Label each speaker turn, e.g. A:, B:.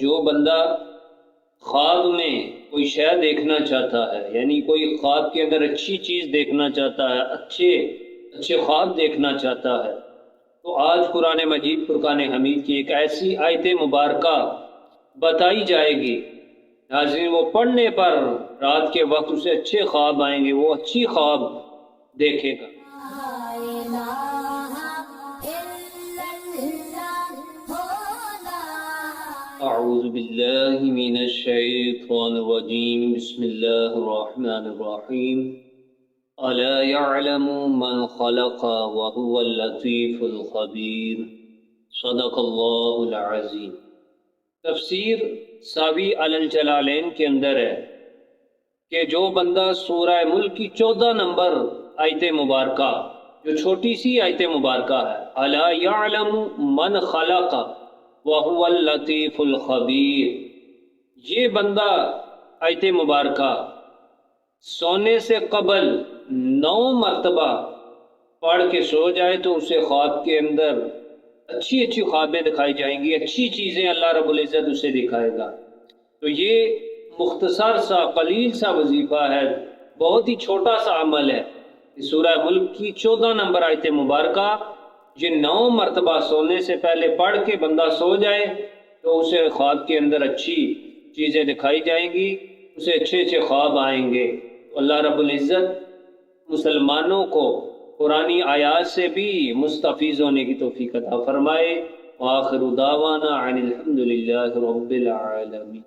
A: جو بندہ خواب میں کوئی شے دیکھنا چاہتا ہے، یعنی کوئی خواب کے اندر اچھی چیز دیکھنا چاہتا ہے، اچھے خواب دیکھنا چاہتا ہے، تو آج قرآن مجید فرقان حمید کی ایک ایسی آیت مبارکہ بتائی جائے گی، ناظرین وہ پڑھنے پر رات کے وقت اسے اچھے خواب آئیں گے، وہ اچھی خواب دیکھے گا۔ اعوذ باللہ من الشیطان الرجیم، بسم اللہ الرحمن الرحیم۔ الا يعلم من خلق وهو اللطیف الخبیر، صدق اللہ العظیم۔ تفسیر ساوی علی الجلالین کے اندر ہے کہ جو بندہ سورہ ملک کی 14 نمبر آیت مبارکہ، جو چھوٹی سی آیت مبارکہ ہے، الا يعلم من خلق وَهُوَ اللطیف الخبیر، یہ بندہ آیت مبارکہ سونے سے قبل 9 مرتبہ پڑھ کے سو جائے تو اسے خواب کے اندر اچھی خوابیں دکھائی جائیں گی، اچھی چیزیں اللہ رب العزت اسے دکھائے گا۔ تو یہ مختصر سا قلیل سا وظیفہ ہے، بہت ہی چھوٹا سا عمل ہے۔ سورہ ملک کی 14 نمبر آیت مبارکہ یہ 9 مرتبہ سونے سے پہلے پڑھ کے بندہ سو جائے تو اسے خواب کے اندر اچھی چیزیں دکھائی جائیں گی، اسے اچھے خواب آئیں گے۔ اللہ رب العزت مسلمانوں کو قرآنی آیات سے بھی مستفیض ہونے کی توفیق عطا فرمائے۔ وآخر دعوانا عن الحمد للہ رب العالمین۔